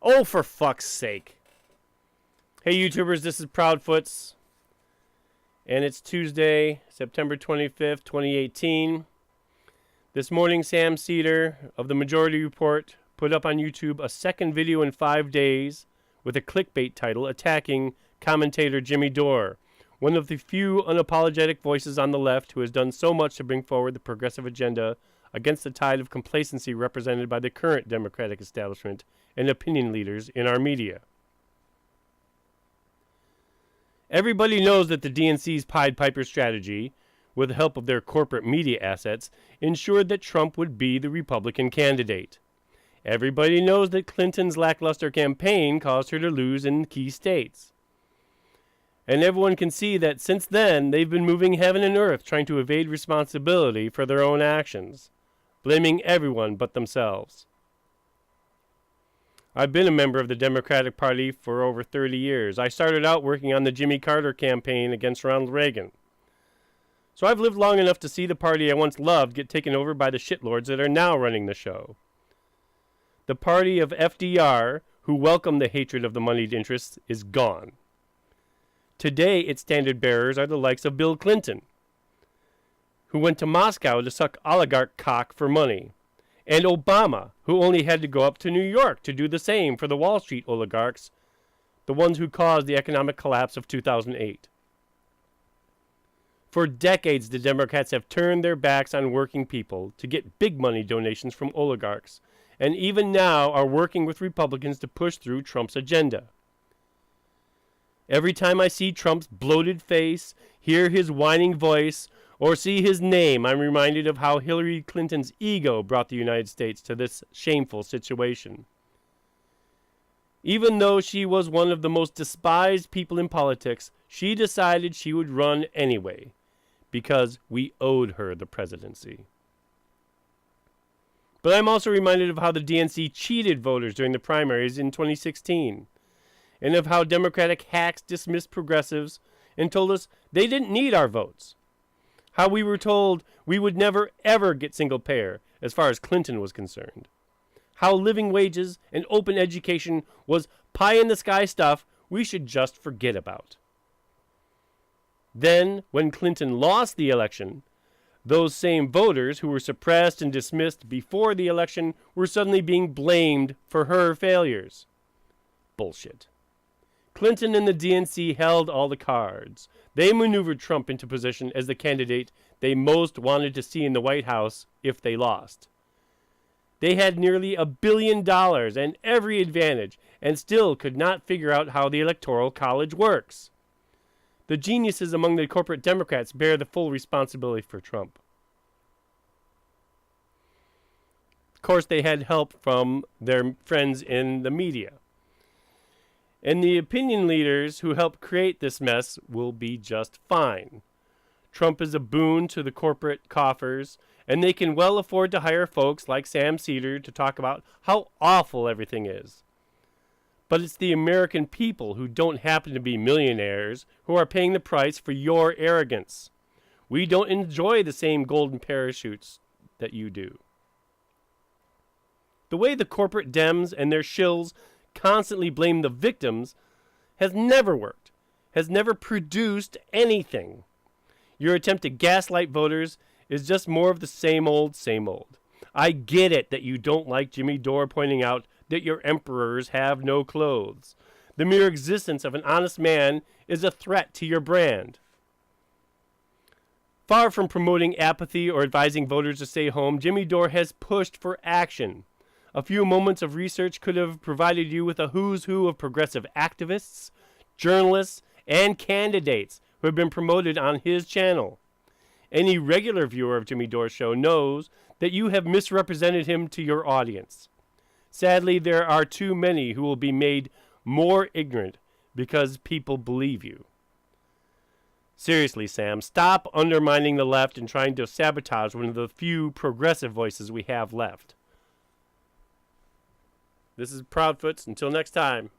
Oh, for fuck's sake. Hey, YouTubers, this is Proudfoots. And it's Tuesday, September 25th, 2018. This morning, Sam Seder of the Majority Report put up on YouTube a second video in 5 days with a clickbait title attacking commentator Jimmy Dore, one of the few unapologetic voices on the left who has done so much to bring forward the progressive agenda against the tide of complacency represented by the current Democratic establishment and opinion leaders in our media. Everybody knows that the DNC's Pied Piper strategy, with the help of their corporate media assets, ensured that Trump would be the Republican candidate. Everybody knows that Clinton's lackluster campaign caused her to lose in key states. And everyone can see that since then, they've been moving heaven and earth trying to evade responsibility for their own actions, blaming everyone but themselves. I've been a member of the Democratic Party for over 30 years. I started out working on the Jimmy Carter campaign against Ronald Reagan. So I've lived long enough to see the party I once loved get taken over by the shitlords that are now running the show. The party of FDR, who welcomed the hatred of the moneyed interests, is gone. Today, its standard bearers are the likes of Bill Clinton, who went to Moscow to suck oligarch cock for money, and Obama, who only had to go up to New York to do the same for the Wall Street oligarchs, the ones who caused the economic collapse of 2008. For decades, the Democrats have turned their backs on working people to get big money donations from oligarchs, and even now are working with Republicans to push through Trump's agenda. Every time I see Trump's bloated face, hear his whining voice, or see his name, I'm reminded of how Hillary Clinton's ego brought the United States to this shameful situation. Even though she was one of the most despised people in politics, she decided she would run anyway, because we owed her the presidency. But I'm also reminded of how the DNC cheated voters during the primaries in 2016, and of how Democratic hacks dismissed progressives and told us they didn't need our votes. How we were told we would never ever get single payer as far as Clinton was concerned. How living wages and open education was pie in the sky stuff we should just forget about. Then, when Clinton lost the election, those same voters who were suppressed and dismissed before the election were suddenly being blamed for her failures. Bullshit. Clinton and the DNC held all the cards. They maneuvered Trump into position as the candidate they most wanted to see in the White House if they lost. They had nearly $1 billion and every advantage, and still could not figure out how the Electoral College works. The geniuses among the corporate Democrats bear the full responsibility for Trump. Of course, they had help from their friends in the media. And the opinion leaders who helped create this mess will be just fine. Trump is a boon to the corporate coffers, and they can well afford to hire folks like Sam Seder to talk about how awful everything is. But it's the American people who don't happen to be millionaires who are paying the price for your arrogance. We don't enjoy the same golden parachutes that you do. The way the corporate Dems and their shills constantly blame the victims has never worked, has never produced anything. Your attempt to gaslight voters is just more of the same old, same old. I get it that you don't like Jimmy Dore pointing out that your emperors have no clothes. The mere existence of an honest man is a threat to your brand. Far from promoting apathy or advising voters to stay home, Jimmy Dore has pushed for action. A few moments of research could have provided you with a who's who of progressive activists, journalists, and candidates who have been promoted on his channel. Any regular viewer of Jimmy Dore's show knows that you have misrepresented him to your audience. Sadly, there are too many who will be made more ignorant because people believe you. Seriously, Sam, stop undermining the left and trying to sabotage one of the few progressive voices we have left. This is Proudfoots. Until next time.